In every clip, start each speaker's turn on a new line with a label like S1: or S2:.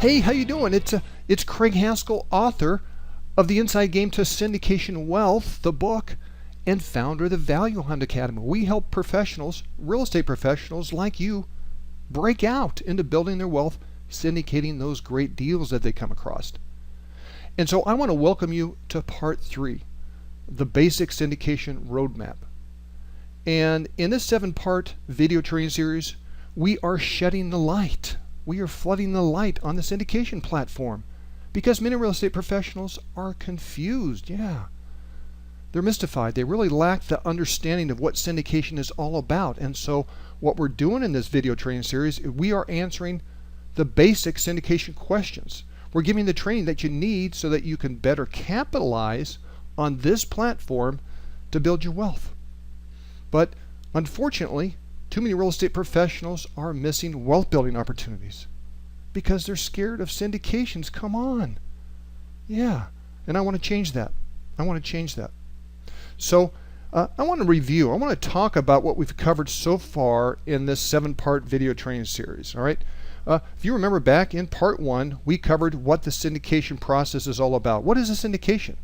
S1: Hey, how you doing? It's Craig Haskell, author of The Inside Game to Syndication Wealth, the book, and founder of the Value Hunt Academy. We help professionals, real estate professionals like you, break out into building their wealth, syndicating those great deals that they come across. And so I want to welcome you to part 3, the basic syndication roadmap. And in this 7-part video training series, we are shedding the light. We are flooding the light on the syndication platform because many real estate professionals are confused. Yeah, they're mystified. They really lack the understanding of what syndication is all about. And so what we're doing in this video training series, we are answering the basic syndication questions. We're giving the training that you need so that you can better capitalize on this platform to build your wealth. But unfortunately, too many real estate professionals are missing wealth building opportunities because they're scared of syndications. Come on. Yeah. And I want to change that. So I want to review. I want to talk about what we've covered so far in this 7-part video training series. All right. If you remember back in part 1, we covered what the syndication process is all about. What is a syndication?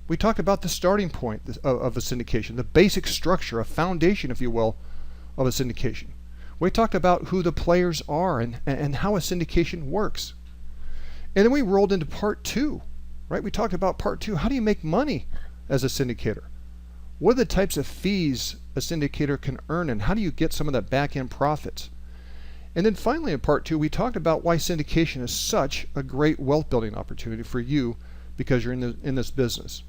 S1: We talked about the starting point of a syndication, the basic structure, a foundation, if you will, of a syndication. We talked about who the players are and how a syndication works. And then we rolled into part 2, right? We talked about part 2. How do you make money as a syndicator? What are the types of fees a syndicator can earn, and how do you get some of that back-end profits? And then finally in part 2, we talked about why syndication is such a great wealth building opportunity for you because you're in this business.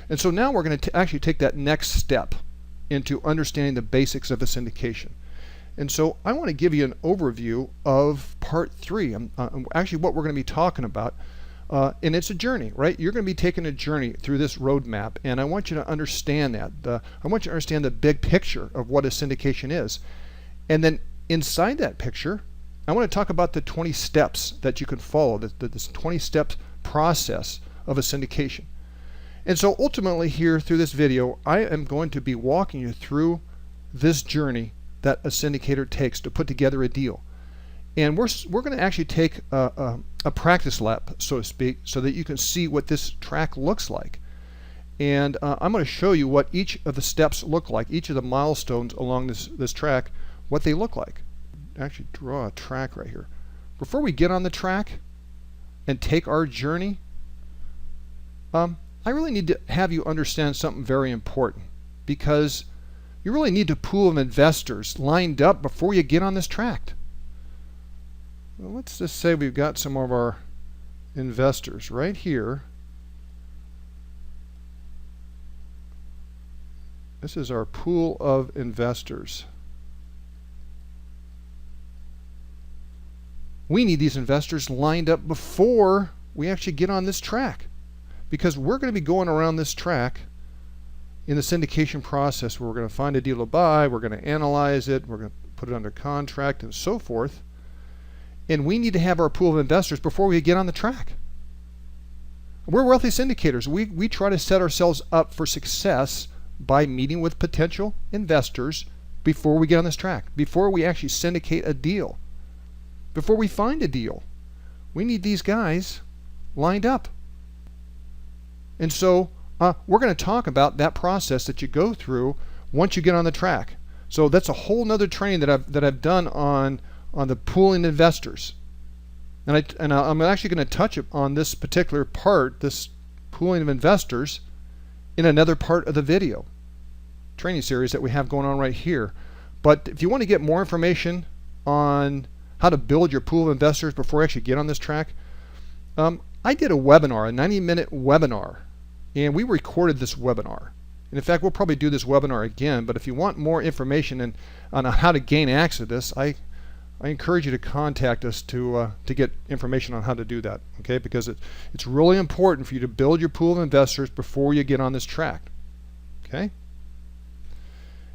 S1: And so now we're going to actually take that next step into understanding the basics of a syndication. And so I want to give you an overview of part 3. Actually what we're going to be talking about, and it's a journey, right? You're going to be taking a journey through this roadmap, and I want you to understand that. I want you to understand the big picture of what a syndication is. And then inside that picture, I want to talk about the 20 steps that you can follow, this 20-step process of a syndication. And so ultimately here through this video, I am going to be walking you through this journey that a syndicator takes to put together a deal. And we're going to actually take a practice lap, so to speak, so that you can see what this track looks like. And I'm going to show you what each of the steps look like, each of the milestones along this track, what they look like. Actually draw a track right here. Before we get on the track and take our journey, I really need to have you understand something very important, because you really need a pool of investors lined up before you get on this track. Well, let's just say we've got some of our investors right here. This is our pool of investors. We need these investors lined up before we actually get on this track, because we're going to be going around this track in the syndication process where we're going to find a deal to buy, we're going to analyze it, we're going to put it under contract and so forth. And we need to have our pool of investors before we get on the track. We're wealthy syndicators. We try to set ourselves up for success by meeting with potential investors before we get on this track, before we actually syndicate a deal, before we find a deal. We need these guys lined up. And so we're going to talk about that process that you go through once you get on the track. So that's a whole nother training that I've done on the pooling investors. And I'm actually going to touch on this particular part, this pooling of investors, in another part of the video training series that we have going on right here. But if you want to get more information on how to build your pool of investors before you actually get on this track, I did a webinar, a 90-minute webinar. And we recorded this webinar. And in fact, we'll probably do this webinar again. But if you want more information on how to gain access to this, I encourage you to contact us to get information on how to do that. Okay? Because it's really important for you to build your pool of investors before you get on this track. Okay?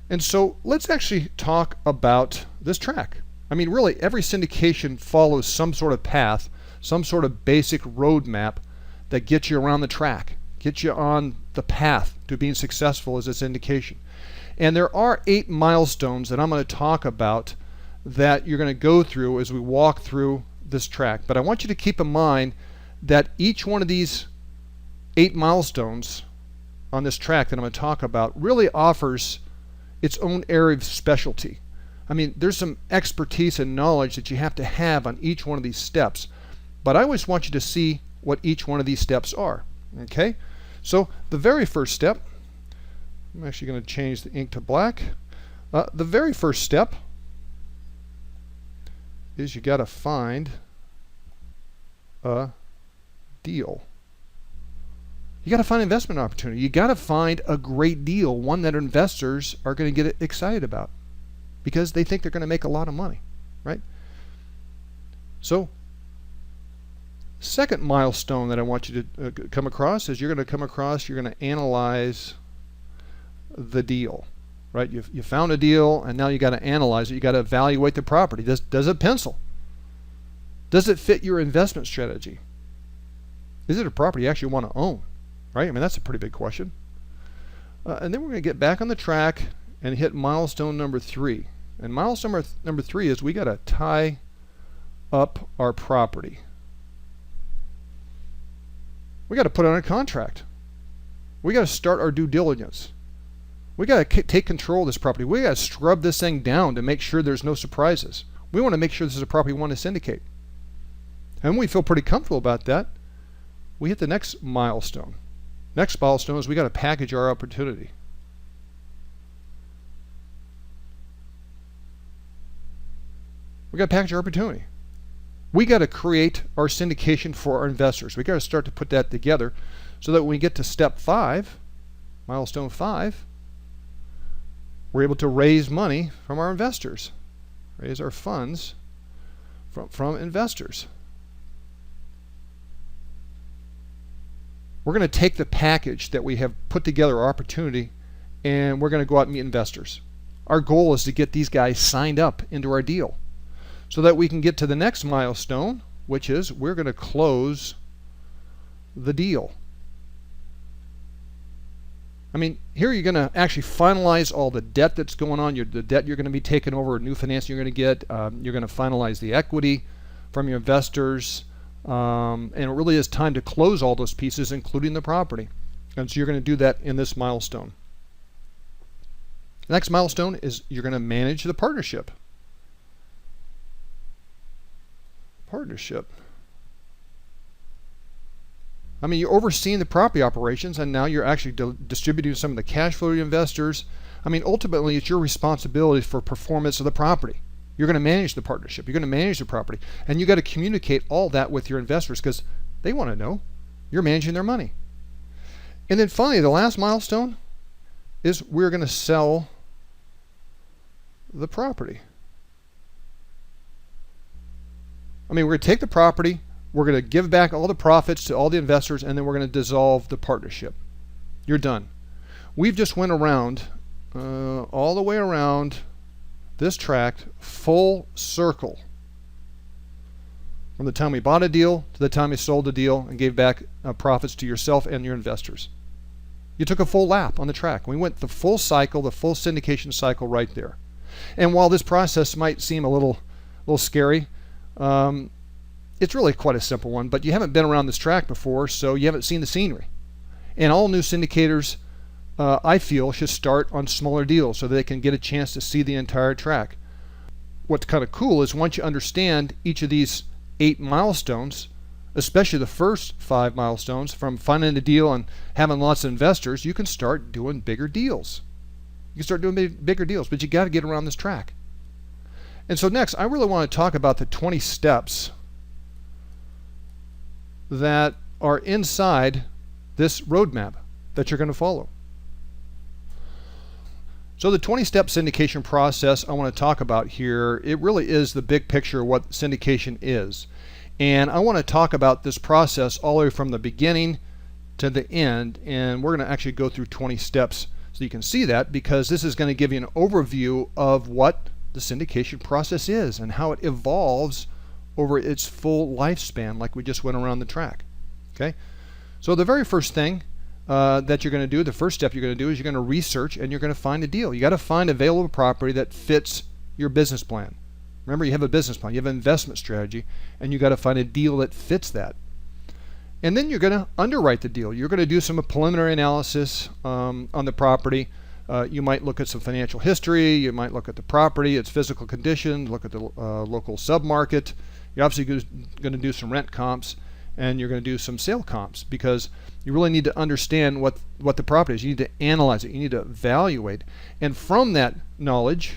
S1: And so let's actually talk about this track. I mean, really, every syndication follows some sort of path, some sort of basic roadmap that gets you around the track, gets you on the path to being successful as a syndication. And there are 8 milestones that I'm going to talk about that you're going to go through as we walk through this track, but I want you to keep in mind that each one of these 8 milestones on this track that I'm going to talk about really offers its own area of specialty. I mean, there's some expertise and knowledge that you have to have on each one of these steps, but I always want you to see what each one of these steps are. Okay, so the very first step, I'm actually going to change the ink to black. The very first step is you got to find a deal. You got to find an investment opportunity. You got to find a great deal, one that investors are going to get excited about because they think they're going to make a lot of money, right? So, second milestone that I want you to come across is you're going to analyze the deal, right? You found a deal, and now you got to analyze it. You got to evaluate the property. Does it pencil? Does it fit your investment strategy? Is it a property you actually want to own, right? I mean, that's a pretty big question. And then we're going to get back on the track and hit milestone number 3. And milestone number 3 is we got to tie up our property. We got to put it on a contract. We got to start our due diligence. We got to take control of this property. We got to scrub this thing down to make sure there's no surprises. We want to make sure this is a property we want to syndicate. And when we feel pretty comfortable about that, we hit the next milestone. Next milestone is we got to package our opportunity. We got to package our opportunity. We got to create our syndication for our investors. We got to start to put that together so that when we get to step 5, milestone 5, we're able to raise money from our investors, raise our funds from investors. We're going to take the package that we have put together, our opportunity, and we're going to go out and meet investors. Our goal is to get these guys signed up into our deal so that we can get to the next milestone, which is we're going to close the deal. I mean, here you're going to actually finalize all the debt that's going on, the debt you're going to be taking over, new financing you're going to get. You're going to finalize the equity from your investors. And it really is time to close all those pieces, including the property. And so you're going to do that in this milestone. The next milestone is you're going to manage the partnership. I mean, you're overseeing the property operations, and now you're actually distributing some of the cash flow to your investors. I mean, ultimately, it's your responsibility for performance of the property. You're going to manage the partnership. You're going to manage the property. And you got to communicate all that with your investors because they want to know you're managing their money. And then finally, the last milestone is we're going to sell the property. I mean, we're going to take the property, we're going to give back all the profits to all the investors, and then we're going to dissolve the partnership. You're done. We've just went around, all the way around this tract, full circle. From the time we bought a deal to the time we sold the deal and gave back profits to yourself and your investors. You took a full lap on the track. We went the full cycle, the full syndication cycle right there. And while this process might seem a little scary, it's really quite a simple one, but you haven't been around this track before, so you haven't seen the scenery. And all new syndicators, I feel, should start on smaller deals so that they can get a chance to see the entire track. What's kind of cool is once you understand each of these 8 milestones, especially the first 5 milestones, from finding a deal and having lots of investors, you can start doing bigger deals. You can start doing bigger deals, but you got to get around this track. And so next, I really want to talk about the 20 steps that are inside this roadmap that you're going to follow. So the 20-step syndication process I want to talk about here, it really is the big picture of what syndication is. And I want to talk about this process all the way from the beginning to the end, and we're going to actually go through 20 steps so you can see that, because this is going to give you an overview of what the syndication process is and how it evolves over its full lifespan, like we just went around the track. Okay, so the very first thing that you're going to do, the first step you're going to do, is you're going to research and you're going to find a deal. You got to find available property that fits your business plan. Remember, you have a business plan, you have an investment strategy, and you got to find a deal that fits that. And then you're going to underwrite the deal. You're going to do some preliminary analysis on the property. You might look at some financial history. You might look at the property, its physical condition, look at the local submarket. You're obviously going to do some rent comps, and you're going to do some sale comps, because you really need to understand what the property is. You need to analyze it. You need to evaluate. And from that knowledge,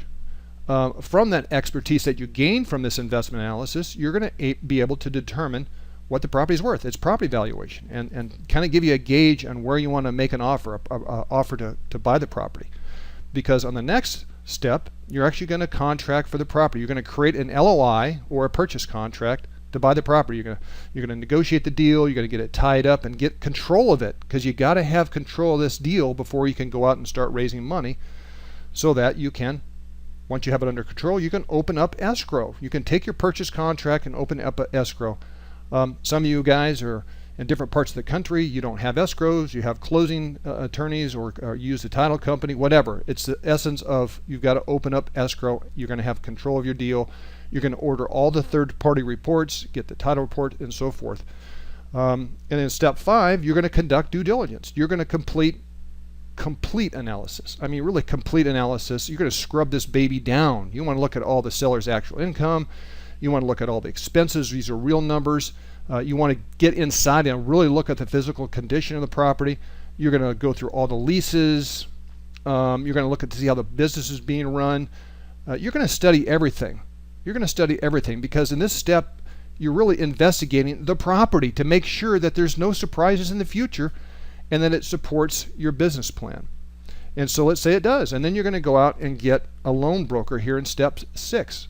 S1: from that expertise that you gain from this investment analysis, you're going to be able to determine what the property is worth, its property valuation, and kind of give you a gauge on where you want to make an offer, offer to buy the property. Because on the next step, you're actually going to contract for the property. You're going to create an LOI or a purchase contract to buy the property. You're going to negotiate the deal. You're going to get it tied up and get control of it, because you got to have control of this deal before you can go out and start raising money, so that you can, once you have it under control, you can open up escrow. You can take your purchase contract and open up an escrow. Some of you guys are in different parts of the country. You don't have escrows. You have closing attorneys, or use the title company, whatever. It's the essence of, you've got to open up escrow. You're going to have control of your deal. You're going to order all the third-party reports, get the title report, and so forth. And in step 5, you're going to conduct due diligence. You're going to complete analysis. I mean, really complete analysis. You're going to scrub this baby down. You want to look at all the seller's actual income. You want to look at all the expenses. These are real numbers. You want to get inside and really look at the physical condition of the property. You're going to go through all the leases. You're going to look at to see how the business is being run. You're going to study everything. You're going to study everything, because in this step, you're really investigating the property to make sure that there's no surprises in the future, and that it supports your business plan. And so let's say it does. And then you're going to go out and get a loan broker here in step 6.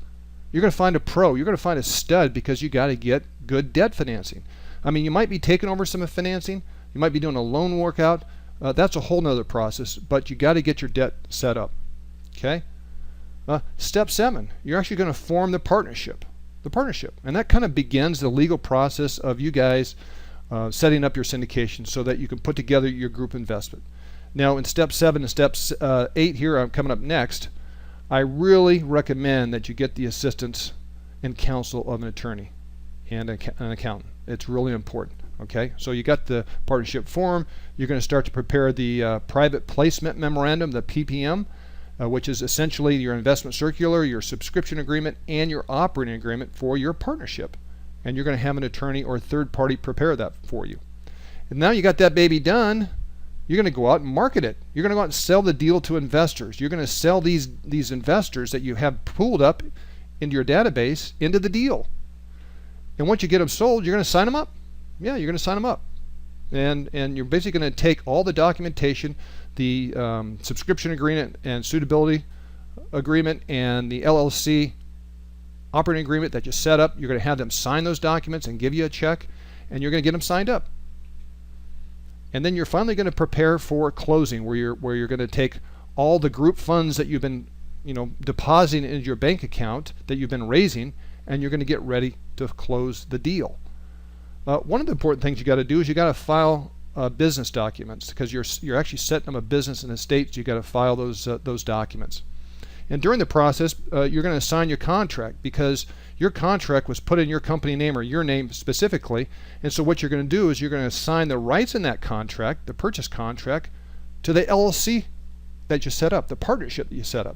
S1: You're going to find a pro. You're going to find a stud, because you got to get good debt financing. I mean, you might be taking over some financing. You might be doing a loan workout. That's a whole nother process, but you got to get your debt set up. Okay? Step 7, you're actually going to form the partnership. And that kind of begins the legal process of you guys setting up your syndication, so that you can put together your group investment. Now, in step 7 and step 8 here, I'm coming up next, I really recommend that you get the assistance and counsel of an attorney and an accountant. It's really important. Okay, so you got the partnership form. You're going to start to prepare the private placement memorandum, the PPM, which is essentially your investment circular, your subscription agreement, and your operating agreement for your partnership. And you're going to have an attorney or third party prepare that for you. And now you got that baby done, you're going to go out and market it. You're going to go out and sell the deal to investors. You're going to sell these investors that you have pooled up into your database into the deal. And once you get them sold, you're going to sign them up. Yeah, you're going to sign them up. And you're basically going to take all the documentation, the subscription agreement and suitability agreement, and the LLC operating agreement that you set up. You're going to have them sign those documents and give you a check, and you're going to get them signed up. And then you're finally going to prepare for closing, where you're going to take all the group funds that you've been depositing into your bank account that you've been raising, and you're going to get ready to close the deal. One of the important things you got to do is you got to file business documents, because you're actually setting up a business in the States. You got to file those documents. And during the process, you're going to sign your contract, because your contract was put in your company name or your name specifically. And so what you're going to do is you're going to assign the rights in that contract, the purchase contract, to the LLC that you set up, the partnership that you set up.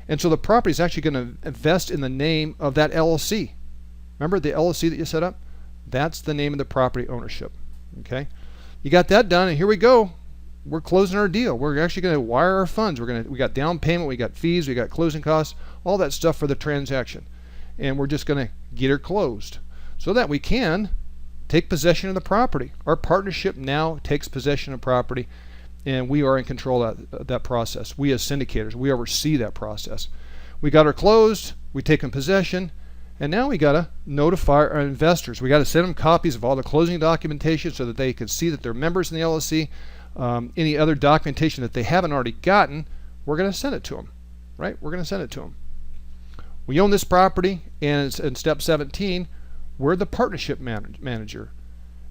S1: And so the property is actually going to invest in the name of that LLC. Remember the LLC that you set up? That's the name of the property ownership. Okay? You got that done, and here we go. We're closing our deal. We're actually going to wire our funds. We got down payment, we got fees, we got closing costs, all that stuff for the transaction. And we're just going to get her closed so that we can take possession of the property. Our partnership now takes possession of property, and we are in control of that process. We as syndicators, we oversee that process. We got her closed, we taken possession, and now we got to notify our investors. We got to send them copies of all the closing documentation so that they can see that they're members in the LLC. Any other documentation that they haven't already gotten, we're going to send it to them, right? We're going to send it to them. We own this property, and in step 17, we're the partnership manager.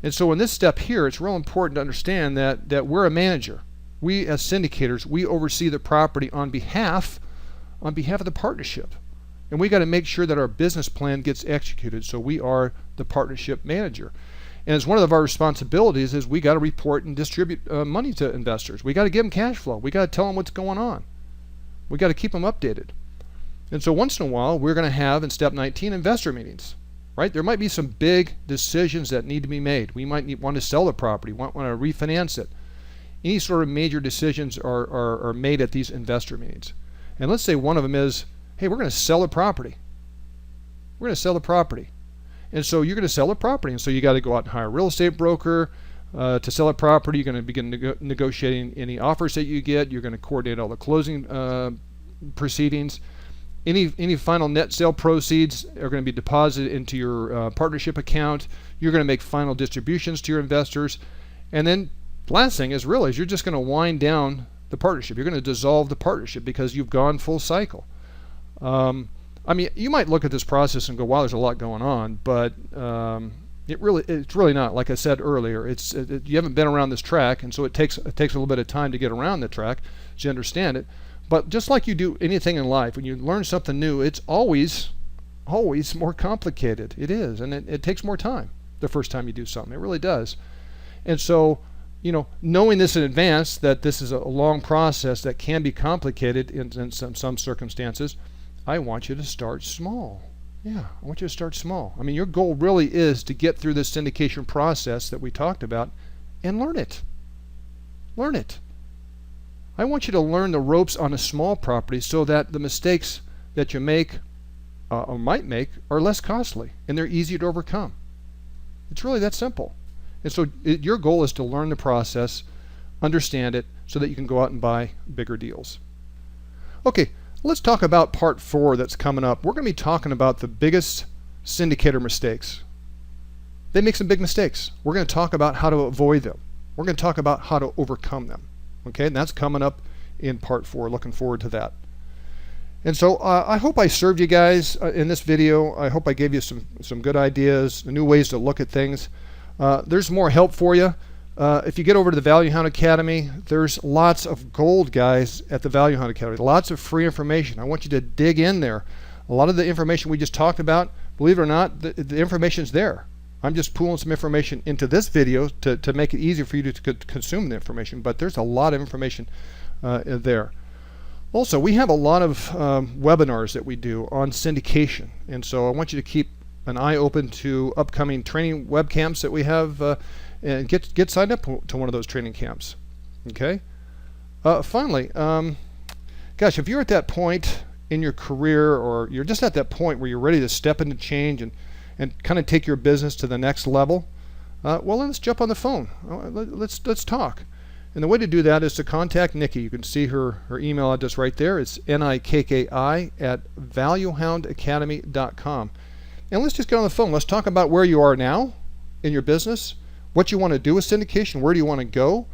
S1: And so in this step here, it's real important to understand that we're a manager. We as syndicators, we oversee the property on behalf of the partnership. And we got to make sure that our business plan gets executed. So we are the partnership manager. And as one of our responsibilities is we got to report and distribute money to investors. We got to give them cash flow. We got to tell them what's going on. We got to keep them updated. And so once in a while, we're going to have in step 19 investor meetings, right? There might be some big decisions that need to be made. We might want to sell the property, want to refinance it. Any sort of major decisions are made at these investor meetings. And let's say one of them is, hey, we're going to sell a property. We're going to sell the property. And so you're going to sell a property. And so you got to go out and hire a real estate broker to sell a property. You're going to begin negotiating any offers that you get. You're going to coordinate all the closing proceedings. Any final net sale proceeds are going to be deposited into your partnership account. You're going to make final distributions to your investors. And then last thing is realize you're just going to wind down the partnership. You're going to dissolve the partnership because you've gone full cycle. I mean, you might look at this process and go, wow, there's a lot going on, but it's really not. Like I said earlier, you haven't been around this track, and so it takes a little bit of time to get around the track so you understand it. But just like you do anything in life, when you learn something new, it's always more complicated. It is, and it takes more time the first time you do something. It really does. And so, knowing this in advance, that this is a long process that can be complicated in some circumstances, I want you to start small. Yeah, I want you to start small. I mean, your goal really is to get through this syndication process that we talked about and learn it. Learn it. I want you to learn the ropes on a small property so that the mistakes that you make or might make are less costly and they're easier to overcome. It's really that simple. And so your goal is to learn the process, understand it, so that you can go out and buy bigger deals. Okay, let's talk about part 4 that's coming up. We're going to be talking about the biggest syndicator mistakes. They make some big mistakes. We're going to talk about how to avoid them. We're going to talk about how to overcome them. Okay, and that's coming up in part 4. Looking forward to that. And so I hope I served you guys in this video. I hope I gave you some good ideas, new ways to look at things. There's more help for you. If you get over to the Value Hound Academy, there's lots of gold, guys, at the Value Hound Academy. Lots of free information. I want you to dig in there. A lot of the information we just talked about, believe it or not, the information's there. I'm just pulling some information into this video to make it easier for you to consume the information, but there's a lot of information there. Also, we have a lot of webinars that we do on syndication, and so I want you to keep an eye open to upcoming training web camps that we have, and get signed up to one of those training camps. Okay. Finally, gosh, if you're at that point in your career, or you're just at that point where you're ready to step into change and kind of take your business to the next level, well, let's jump on the phone. Let's talk. And the way to do that is to contact Nikki. You can see her email address right there. It's nikki@valuehoundacademy.com. And let's just get on the phone. Let's talk about where you are now in your business, what you want to do with syndication, where do you want to go,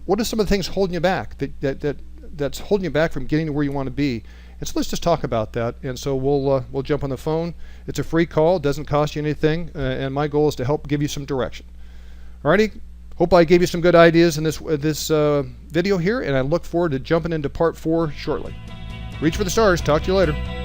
S1: what are some of the things holding you back that's holding you back from getting to where you want to be. And so let's just talk about that. And so we'll jump on the phone. It's a free call, doesn't cost you anything, and my goal is to help give you some direction. Alrighty, hope I gave you some good ideas in this video here, and I look forward to jumping into part 4 shortly. Reach for the stars. Talk to you later.